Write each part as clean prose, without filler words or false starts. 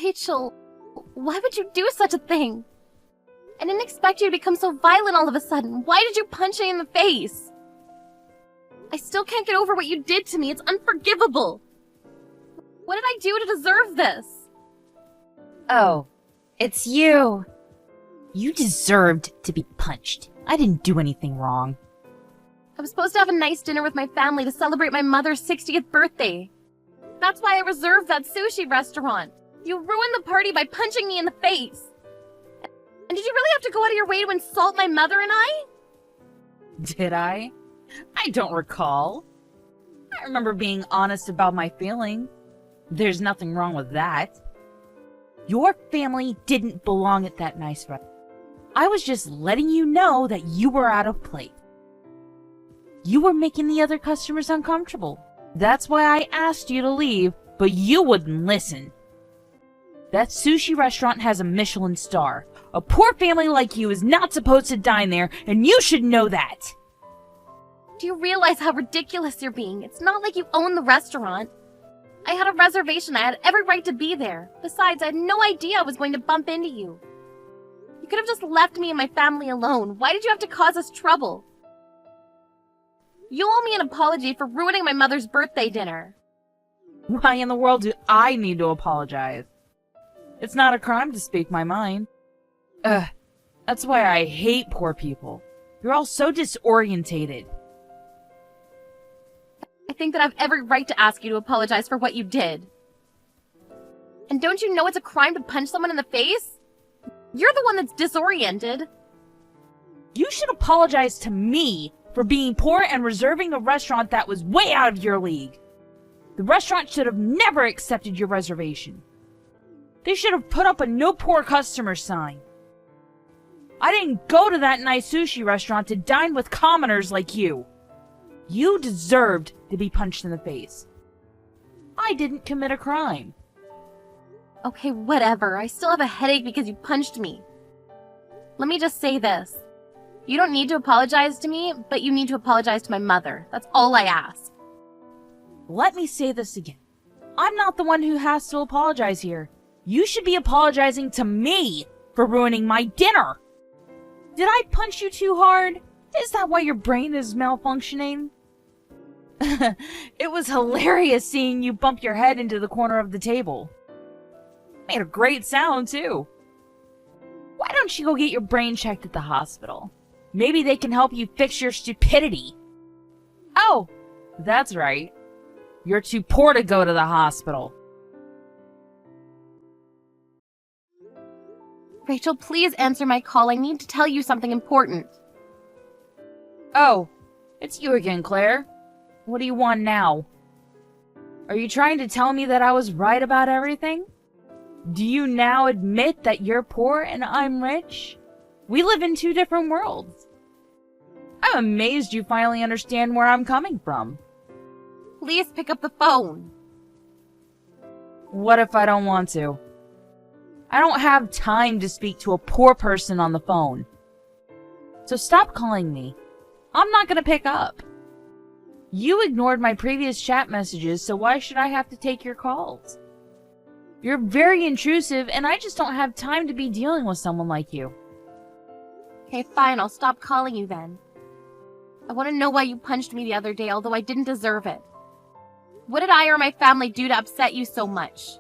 Rachel, why would you do such a thing? I didn't expect you to become so violent all of a sudden. Why did you punch me in the face? I still can't get over what you did to me. It's unforgivable. What did I do to deserve this? Oh, it's you. You deserved to be punched. I didn't do anything wrong. I was supposed to have a nice dinner with my family to celebrate my mother's 60th birthday. That's why I reserved that sushi restaurant. You ruined the party by punching me in the face. And did you really have to go out of your way to insult my mother and I? Did I? I don't recall. I remember being honest about my feelings. There's nothing wrong with that. Your family didn't belong at that nice restaurant. I was just letting you know that you were out of place. You were making the other customers uncomfortable. That's why I asked you to leave, but you wouldn't listen. That sushi restaurant has a Michelin star. A poor family like you is not supposed to dine there, and you should know that. Do you realize how ridiculous you're being? It's not like you own the restaurant. I had a reservation. I had every right to be there. Besides, I had no idea I was going to bump into you. You could have just left me and my family alone. Why did you have to cause us trouble? You owe me an apology for ruining my mother's birthday dinner. Why in the world do I need to apologize? It's not a crime to speak my mind. That's why I hate poor people. You're all so disorientated. I think that I have every right to ask you to apologize for what you did. And don't you know it's a crime to punch someone in the face? You're the one that's disoriented. You should apologize to me for being poor and reserving a restaurant that was way out of your league. The restaurant should have never accepted your reservation. They should have put up a no poor customer sign. I didn't go to that nice sushi restaurant to dine with commoners like you. You deserved to be punched in the face. I didn't commit a crime. Okay, whatever. I still have a headache because you punched me. Let me just say this. You don't need to apologize to me, but you need to apologize to my mother. That's all I ask. Let me say this again. I'm not the one who has to apologize here. You should be apologizing to me for ruining my dinner. Did I punch you too hard? Is that why your brain is malfunctioning? It was hilarious seeing you bump your head into the corner of the table. Made a great sound, too. Why don't you go get your brain checked at the hospital? Maybe they can help you fix your stupidity. Oh, that's right. You're too poor to go to the hospital. Rachel, please answer my call. I need to tell you something important. Oh, it's you again, Claire. What do you want now? Are you trying to tell me that I was right about everything? Do you now admit that you're poor and I'm rich? We live in two different worlds. I'm amazed you finally understand where I'm coming from. Please pick up the phone. What if I don't want to? I don't have time to speak to a poor person on the phone. So stop calling me. I'm not gonna pick up. You ignored my previous chat messages, so why should I have to take your calls? You're very intrusive, and I just don't have time to be dealing with someone like you. Okay, fine, I'll stop calling you then. I want to know why you punched me the other day, although I didn't deserve it. What did I or my family do to upset you so much?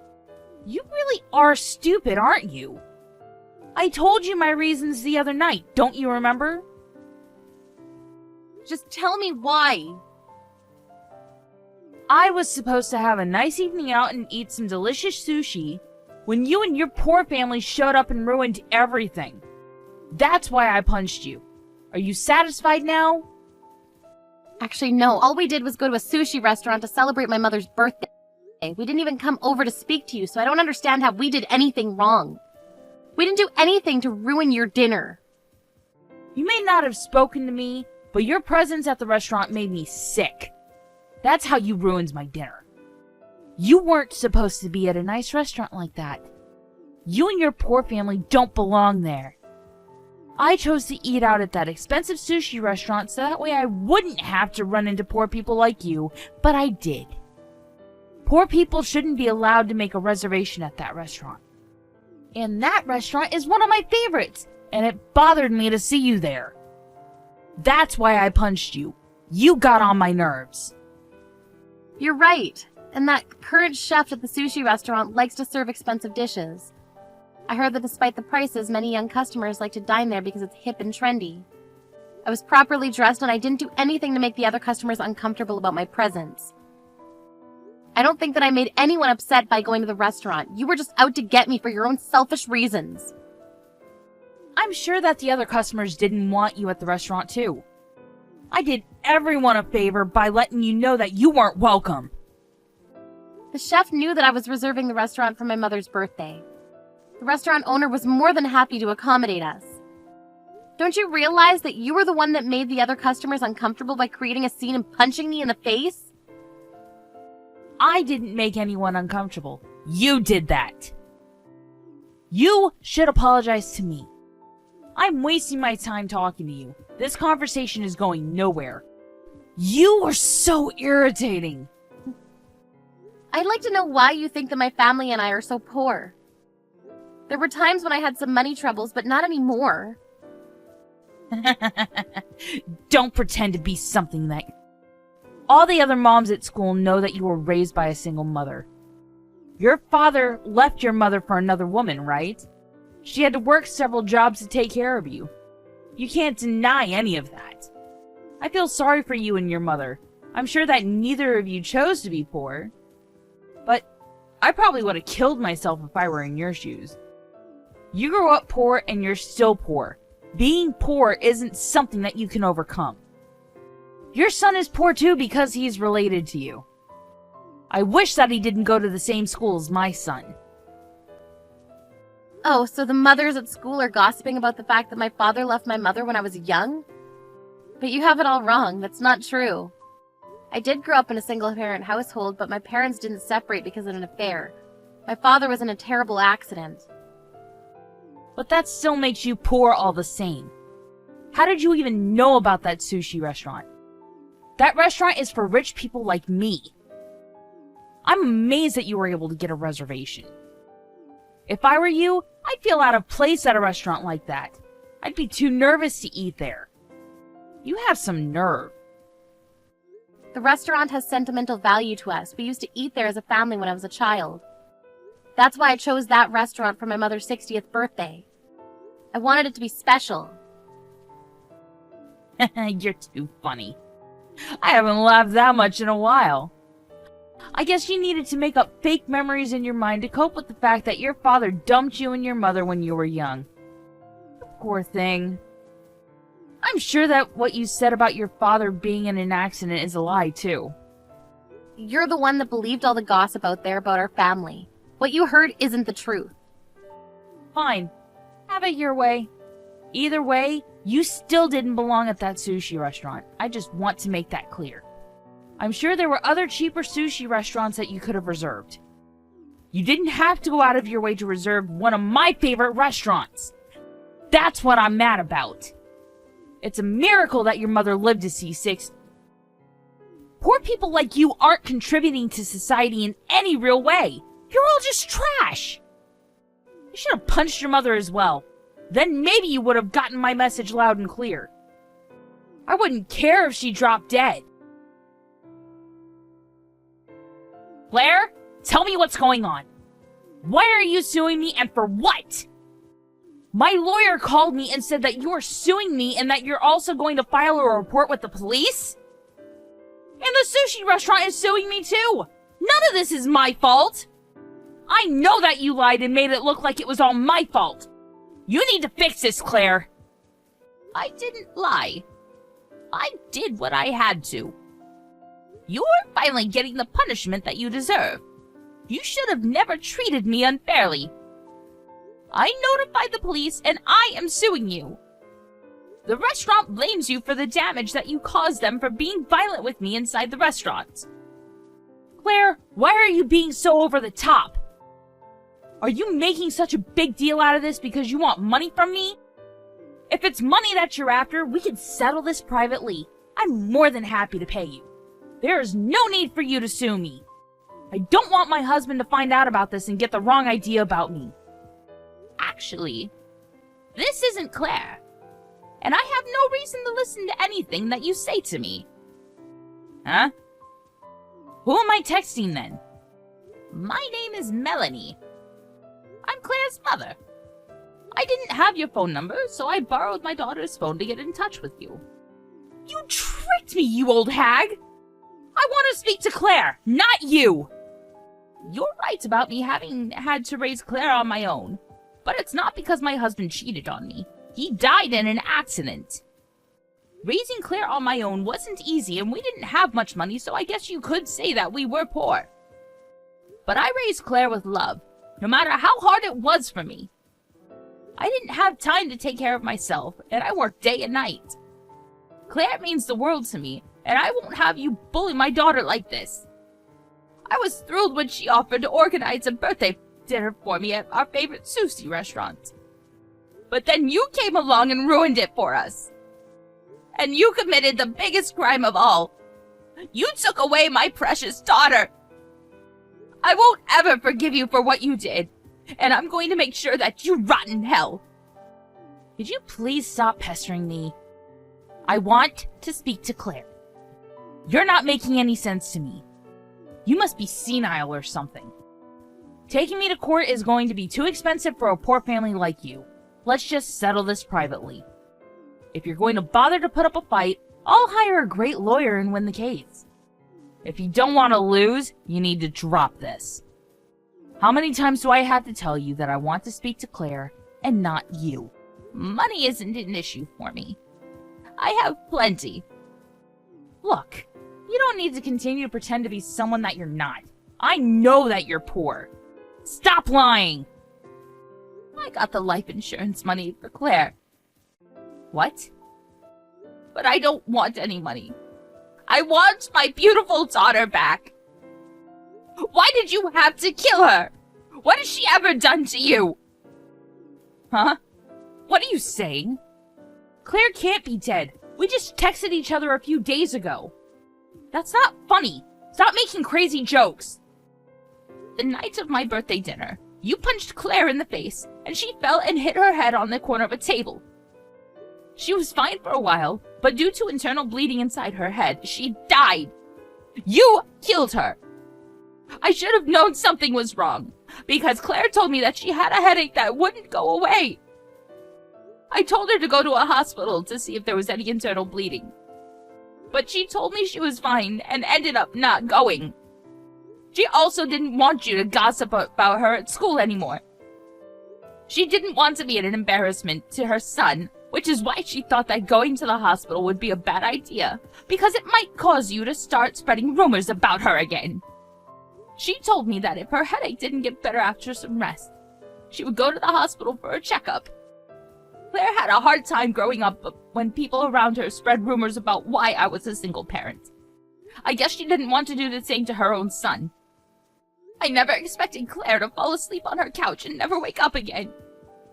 You really are stupid, aren't you? I told you my reasons the other night, don't you remember? Just tell me why. I was supposed to have a nice evening out and eat some delicious sushi when you and your poor family showed up and ruined everything. That's why I punched you. Are you satisfied now? Actually, no. All we did was go to a sushi restaurant to celebrate my mother's birthday. We didn't even come over to speak to you, so I don't understand how we did anything wrong. We didn't do anything to ruin your dinner. You may not have spoken to me, but your presence at the restaurant made me sick. That's how you ruined my dinner. You weren't supposed to be at a nice restaurant like that. You and your poor family don't belong there. I chose to eat out at that expensive sushi restaurant so that way I wouldn't have to run into poor people like you, but I did. Poor people shouldn't be allowed to make a reservation at that restaurant. And that restaurant is one of my favorites, and it bothered me to see you there. That's why I punched you. You got on my nerves. You're right. And that current chef at the sushi restaurant likes to serve expensive dishes. I heard that despite the prices, many young customers like to dine there because it's hip and trendy. I was properly dressed and I didn't do anything to make the other customers uncomfortable about my presence. I don't think that I made anyone upset by going to the restaurant. You were just out to get me for your own selfish reasons. I'm sure that the other customers didn't want you at the restaurant too. I did everyone a favor by letting you know that you weren't welcome. The chef knew that I was reserving the restaurant for my mother's birthday. The restaurant owner was more than happy to accommodate us. Don't you realize that you were the one that made the other customers uncomfortable by creating a scene and punching me in the face? I didn't make anyone uncomfortable. You did that. You should apologize to me. I'm wasting my time talking to you. This conversation is going nowhere. You are so irritating. I'd like to know why you think that my family and I are so poor. There were times when I had some money troubles, but not anymore. Don't pretend to be something that... All the other moms at school know that you were raised by a single mother. Your father left your mother for another woman, right? She had to work several jobs to take care of you. You can't deny any of that. I feel sorry for you and your mother. I'm sure that neither of you chose to be poor. But I probably would have killed myself if I were in your shoes. You grew up poor and you're still poor. Being poor isn't something that you can overcome. Your son is poor too because he's related to you. I wish that he didn't go to the same school as my son. Oh, so the mothers at school are gossiping about the fact that my father left my mother when I was young? But you have it all wrong. That's not true. I did grow up in a single-parent household, but my parents didn't separate because of an affair. My father was in a terrible accident. But that still makes you poor all the same. How did you even know about that sushi restaurant? That restaurant is for rich people like me. I'm amazed that you were able to get a reservation. If I were you, I'd feel out of place at a restaurant like that. I'd be too nervous to eat there. You have some nerve. The restaurant has sentimental value to us. We used to eat there as a family when I was a child. That's why I chose that restaurant for my mother's 60th birthday. I wanted it to be special. You're too funny. I haven't laughed that much in a while. I guess you needed to make up fake memories in your mind to cope with the fact that your father dumped you and your mother when you were young. Poor thing. I'm sure that what you said about your father being in an accident is a lie, too. You're the one that believed all the gossip out there about our family. What you heard isn't the truth. Fine. Have it your way. Either way, you still didn't belong at that sushi restaurant. I just want to make that clear. I'm sure there were other cheaper sushi restaurants that you could have reserved. You didn't have to go out of your way to reserve one of my favorite restaurants. That's what I'm mad about. It's a miracle that your mother lived to see 6. Poor people like you aren't contributing to society in any real way. You're all just trash. You should have punched your mother as well. Then maybe you would have gotten my message loud and clear. I wouldn't care if she dropped dead. Claire, tell me what's going on. Why are you suing me and for what? My lawyer called me and said that you are suing me and that you're also going to file a report with the police? And the sushi restaurant is suing me too. None of this is my fault. I know that you lied and made it look like it was all my fault. You need to fix this, Claire. I didn't lie. I did what I had to. You're finally getting the punishment that you deserve. You should have never treated me unfairly. I notified the police and I am suing you. The restaurant blames you for the damage that you caused them for being violent with me inside the restaurant. Claire, why are you being so over the top? Are you making such a big deal out of this because you want money from me? If it's money that you're after, we can settle this privately. I'm more than happy to pay you. There is no need for you to sue me. I don't want my husband to find out about this and get the wrong idea about me. Actually, this isn't Claire. And I have no reason to listen to anything that you say to me. Huh? Who am I texting then? My name is Melanie. I'm Claire's mother. I didn't have your phone number, so I borrowed my daughter's phone to get in touch with you. You tricked me, you old hag! I want to speak to Claire, not you! You're right about me having had to raise Claire on my own, but it's not because my husband cheated on me. He died in an accident. Raising Claire on my own wasn't easy, and we didn't have much money, so I guess you could say that we were poor. But I raised Claire with love, no matter how hard it was for me. I didn't have time to take care of myself, and I worked day and night. Claire means the world to me, and I won't have you bully my daughter like this. I was thrilled when she offered to organize a birthday dinner for me at our favorite sushi restaurant. But then you came along and ruined it for us. And you committed the biggest crime of all. You took away my precious daughter. I won't ever forgive you for what you did, and I'm going to make sure that you rot in hell. Could you please stop pestering me? I want to speak to Claire. You're not making any sense to me. You must be senile or something. Taking me to court is going to be too expensive for a poor family like you. Let's just settle this privately. If you're going to bother to put up a fight, I'll hire a great lawyer and win the case. If you don't want to lose, you need to drop this. How many times do I have to tell you that I want to speak to Claire and not you? Money isn't an issue for me. I have plenty. Look, you don't need to continue to pretend to be someone that you're not. I know that you're poor. Stop lying! I got the life insurance money for Claire. What? But I don't want any money. I want my beautiful daughter back. Why did you have to kill her? What has she ever done to you? Huh? What are you saying? Claire can't be dead. We just texted each other a few days ago. That's not funny. Stop making crazy jokes. The night of my birthday dinner, you punched Claire in the face, and she fell and hit her head on the corner of a table. She was fine for a while, but due to internal bleeding inside her head, she died. You killed her. I should have known something was wrong, because Claire told me that she had a headache that wouldn't go away. I told her to go to a hospital to see if there was any internal bleeding. But she told me she was fine and ended up not going. She also didn't want you to gossip about her at school anymore. She didn't want to be an embarrassment to her son, which is why she thought that going to the hospital would be a bad idea, because it might cause you to start spreading rumors about her again. She told me that if her headache didn't get better after some rest, she would go to the hospital for a checkup. Claire had a hard time growing up when people around her spread rumors about why I was a single parent. I guess she didn't want to do the same to her own son. I never expected Claire to fall asleep on her couch and never wake up again.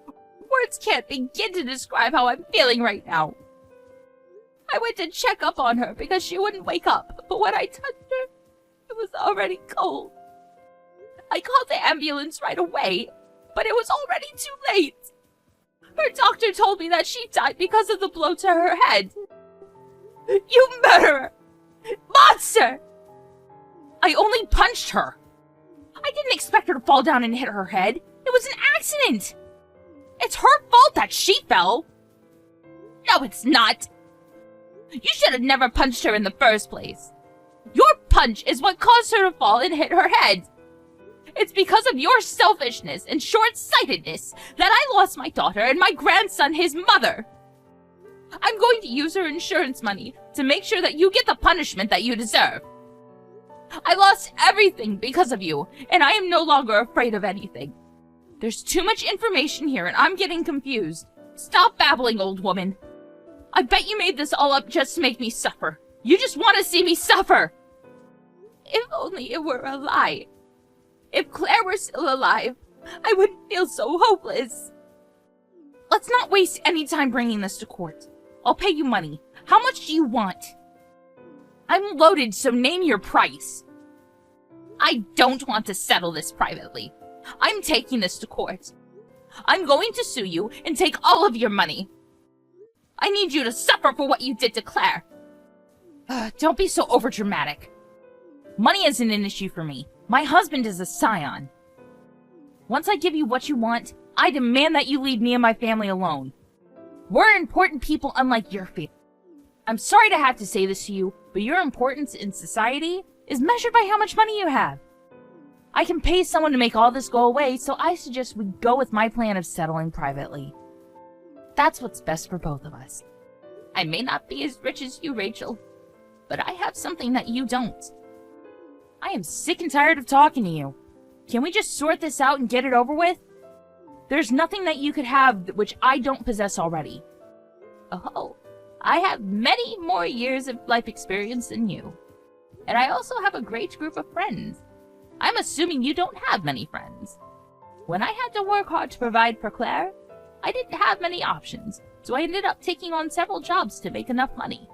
Words can't begin to describe how I'm feeling right now. I went to check up on her because she wouldn't wake up, but when I touched her, it was already cold. I called the ambulance right away, but it was already too late. Her doctor told me that she died because of the blow to her head. You murderer! Monster! I only punched her. I didn't expect her to fall down and hit her head. It was an accident. It's her fault that she fell. No, it's not. You should have never punched her in the first place. Your punch is what caused her to fall and hit her head. It's because of your selfishness and short-sightedness that I lost my daughter and my grandson his mother. I'm going to use her insurance money to make sure that you get the punishment that you deserve. I lost everything because of you, and I am no longer afraid of anything. There's too much information here, and I'm getting confused. Stop babbling, old woman. I bet you made this all up just to make me suffer. You just want to see me suffer. If only it were a lie. If Claire were still alive, I wouldn't feel so hopeless. Let's not waste any time bringing this to court. I'll pay you money. How much do you want? I'm loaded, so name your price. I don't want to settle this privately. I'm taking this to court. I'm going to sue you and take all of your money. I need you to suffer for what you did to Claire. Don't be so overdramatic. Money isn't an issue for me. My husband is a scion. Once I give you what you want, I demand that you leave me and my family alone. We're important people unlike your family. I'm sorry to have to say this to you, but your importance in society is measured by how much money you have. I can pay someone to make all this go away, so I suggest we go with my plan of settling privately. That's what's best for both of us. I may not be as rich as you, Rachel, but I have something that you don't. I am sick and tired of talking to you. Can we just sort this out and get it over with? There's nothing that you could have which I don't possess already. Oh, I have many more years of life experience than you. And I also have a great group of friends. I'm assuming you don't have many friends. When I had to work hard to provide for Claire, I didn't have many options, so I ended up taking on several jobs to make enough money.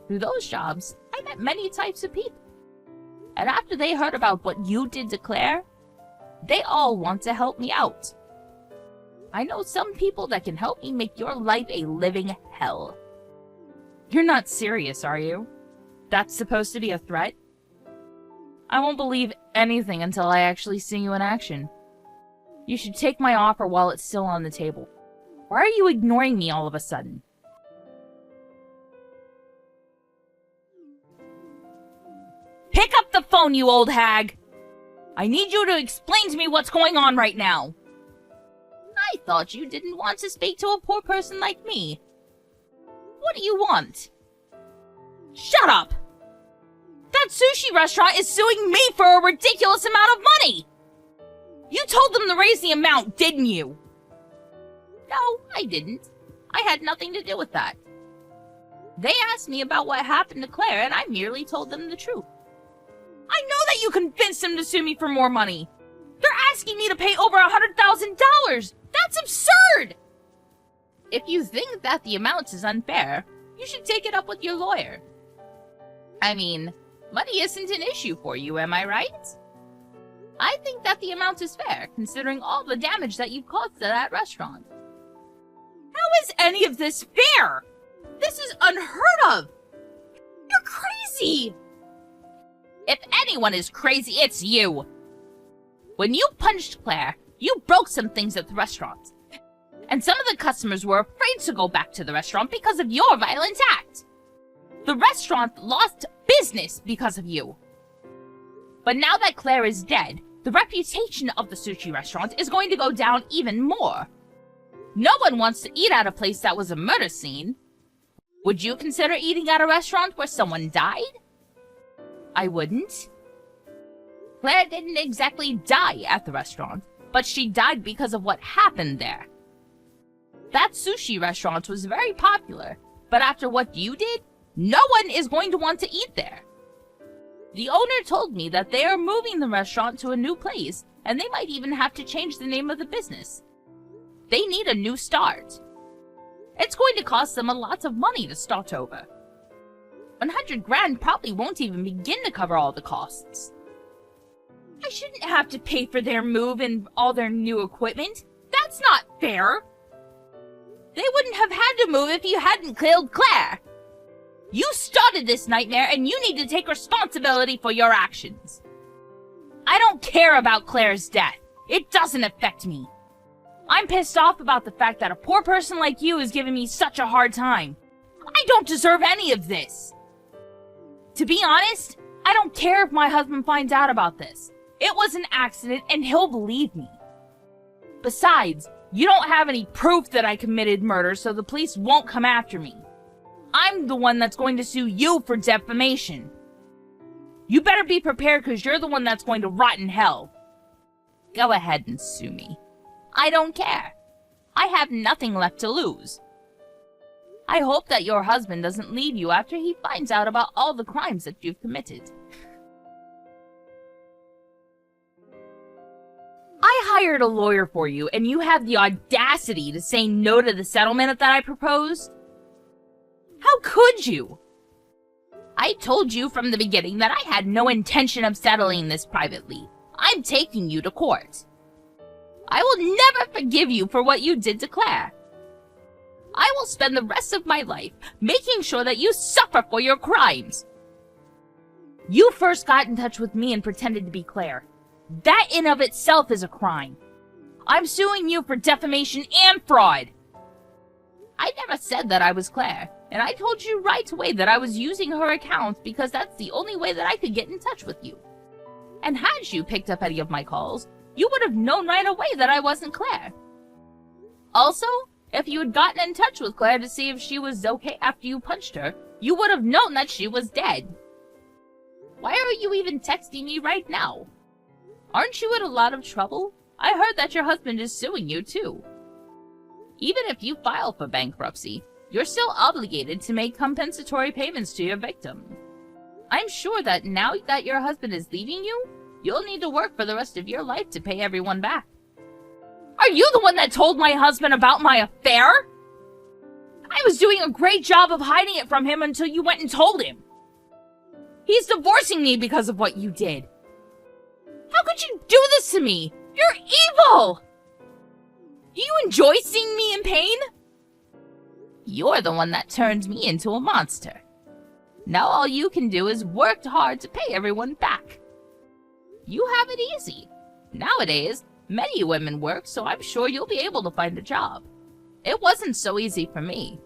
Through those jobs, I met many types of people. And after they heard about what you did to Claire, they all want to help me out. I know some people that can help me make your life a living hell. You're not serious, are you? That's supposed to be a threat? I won't believe anything until I actually see you in action. You should take my offer while it's still on the table. Why are you ignoring me all of a sudden? Pick up the phone, you old hag! I need you to explain to me what's going on right now. I thought you didn't want to speak to a poor person like me. What do you want? Shut up! That sushi restaurant is suing me for a ridiculous amount of money! You told them to raise the amount, didn't you? No, I didn't. I had nothing to do with that. They asked me about what happened to Claire, and I merely told them the truth. I know that you convinced them to sue me for more money. They're asking me to pay over $100,000. That's absurd! If you think that the amount is unfair, you should take it up with your lawyer. I mean, money isn't an issue for you, am I right? I think that the amount is fair, considering all the damage that you've caused to that restaurant. How is any of this fair? This is unheard of! You're crazy! If anyone is crazy, it's you! When you punched Claire, you broke some things at the restaurant. And some of the customers were afraid to go back to the restaurant because of your violent act. The restaurant lost business because of you. But now that Claire is dead, the reputation of the sushi restaurant is going to go down even more. No one wants to eat at a place that was a murder scene. Would you consider eating at a restaurant where someone died? I wouldn't. Claire didn't exactly die at the restaurant, but she died because of what happened there. That sushi restaurant was very popular, but after what you did, no one is going to want to eat there. The owner told me that they are moving the restaurant to a new place, and they might even have to change the name of the business. They need a new start. It's going to cost them a lot of money to start over. 100 grand probably won't even begin to cover all the costs. I shouldn't have to pay for their move and all their new equipment. That's not fair. They wouldn't have had to move if you hadn't killed Claire. You started this nightmare and you need to take responsibility for your actions. I don't care about Claire's death. It doesn't affect me. I'm pissed off about the fact that a poor person like you is giving me such a hard time. I don't deserve any of this. To be honest, I don't care if my husband finds out about this. It was an accident and he'll believe me. Besides, you don't have any proof that I committed murder, so the police won't come after me. I'm the one that's going to sue you for defamation. You better be prepared because you're the one that's going to rot in hell. Go ahead and sue me. I don't care. I have nothing left to lose. I hope that your husband doesn't leave you after he finds out about all the crimes that you've committed. I hired a lawyer for you, and you have the audacity to say no to the settlement that I proposed? How could you? I told you from the beginning that I had no intention of settling this privately. I'm taking you to court. I will never forgive you for what you did to Claire. I will spend the rest of my life making sure that you suffer for your crimes. You first got in touch with me and pretended to be Claire. That in of itself is a crime. I'm suing you for defamation and fraud. I never said that I was Claire, and I told you right away that I was using her account because that's the only way that I could get in touch with you. And had you picked up any of my calls, you would have known right away that I wasn't Claire. Also, if you had gotten in touch with Claire to see if she was okay after you punched her, you would have known that she was dead. Why are you even texting me right now? Aren't you in a lot of trouble? I heard that your husband is suing you too. Even if you file for bankruptcy, you're still obligated to make compensatory payments to your victim. I'm sure that now that your husband is leaving you, you'll need to work for the rest of your life to pay everyone back. Are you the one that told my husband about my affair? I was doing a great job of hiding it from him until you went and told him. He's divorcing me because of what you did. How could you do this to me? You're evil! Do you enjoy seeing me in pain? You're the one that turned me into a monster. Now all you can do is work hard to pay everyone back. You have it easy. Nowadays, many women work, so I'm sure you'll be able to find a job. It wasn't so easy for me.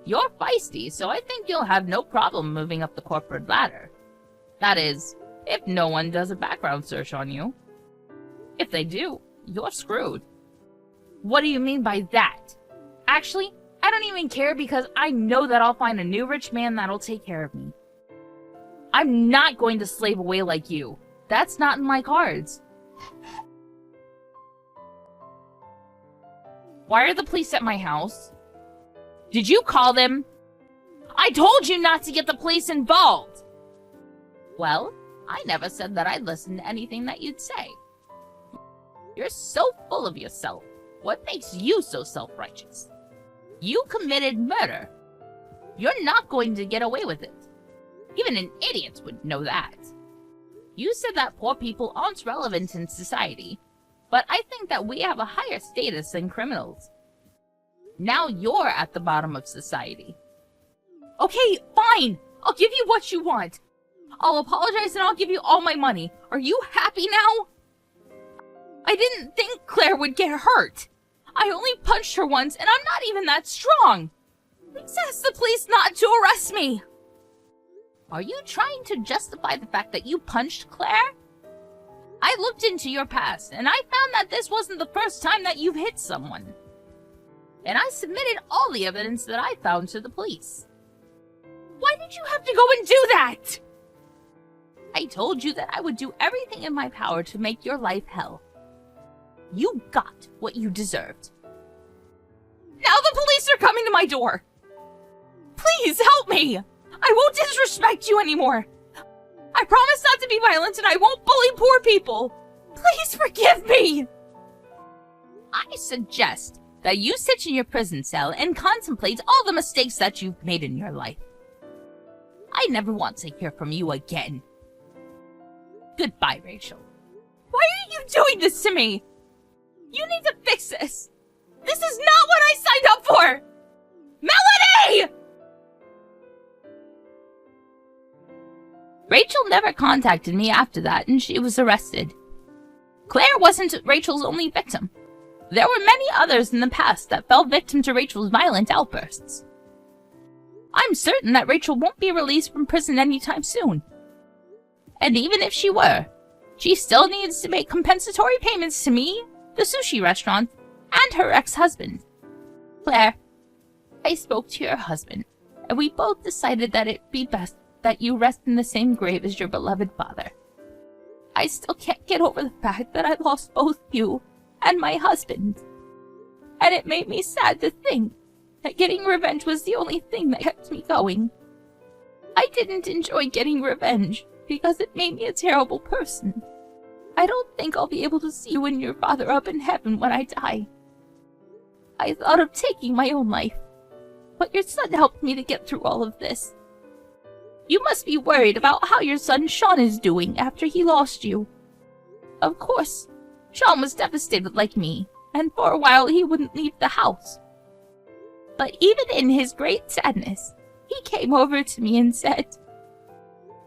You're feisty, so I think you'll have no problem moving up the corporate ladder. That is, if no one does a background search on you. If they do, you're screwed. What do you mean by that? Actually, I don't even care because I know that I'll find a new rich man that'll take care of me. I'm not going to slave away like you. That's not in my cards. Why are the police at my house? Did you call them? I told you not to get the police involved! Well, I never said that I'd listen to anything that you'd say. You're so full of yourself. What makes you so self-righteous? You committed murder. You're not going to get away with it. Even an idiot would know that. You said that poor people aren't relevant in society, but I think that we have a higher status than criminals. Now you're at the bottom of society. Okay, fine. I'll give you what you want. I'll apologize and I'll give you all my money. Are you happy now? I didn't think Claire would get hurt. I only punched her once and I'm not even that strong. Please ask the police not to arrest me. Are you trying to justify the fact that you punched Claire? I looked into your past and I found that this wasn't the first time that you've hit someone. And I submitted all the evidence that I found to the police. Why did you have to go and do that? I told you that I would do everything in my power to make your life hell. You got what you deserved. Now the police are coming to my door. Please help me. I won't disrespect you anymore. I promise not to be violent and I won't bully poor people. Please forgive me. I suggest that you sit in your prison cell and contemplate all the mistakes that you've made in your life. I never want to hear from you again. Goodbye, Rachel. Why are you doing this to me? You need to fix this. This is not what I signed up for! Melanie! Rachel never contacted me after that, and she was arrested. Claire wasn't Rachel's only victim. There were many others in the past that fell victim to Rachel's violent outbursts. I'm certain that Rachel won't be released from prison anytime soon. And even if she were, she still needs to make compensatory payments to me, the sushi restaurant, and her ex-husband. Claire, I spoke to your husband, and we both decided that it'd be best that you rest in the same grave as your beloved father. I still can't get over the fact that I lost both you and my husband. And it made me sad to think that getting revenge was the only thing that kept me going. I didn't enjoy getting revenge because it made me a terrible person. I don't think I'll be able to see you and your father up in heaven when I die. I thought of taking my own life, but your son helped me to get through all of this. You must be worried about how your son Sean is doing after he lost you. Of course, Sean was devastated like me, and for a while he wouldn't leave the house. But even in his great sadness, he came over to me and said,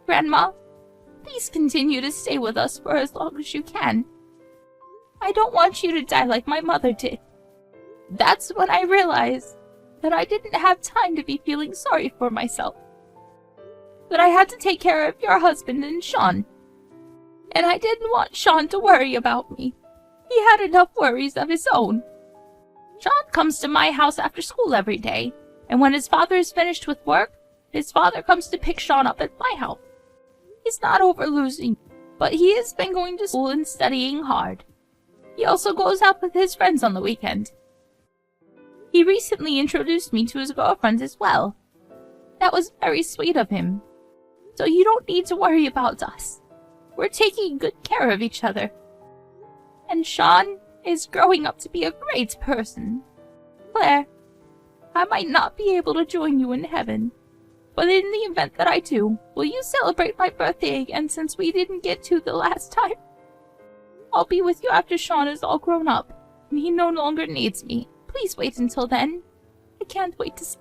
"Grandma, please continue to stay with us for as long as you can. I don't want you to die like my mother did." That's when I realized that I didn't have time to be feeling sorry for myself. That I had to take care of your husband and Sean. And I didn't want Sean to worry about me. He had enough worries of his own. Sean comes to my house after school every day, and when his father is finished with work, his father comes to pick Sean up at my house. He's not over losing, but he has been going to school and studying hard. He also goes out with his friends on the weekend. He recently introduced me to his girlfriend as well. That was very sweet of him. So you don't need to worry about us. We're taking good care of each other. And Sean is growing up to be a great person. Claire, I might not be able to join you in heaven, but in the event that I do, will you celebrate my birthday again since we didn't get to the last time? I'll be with you after Sean is all grown up, and he no longer needs me. Please wait until then. I can't wait to see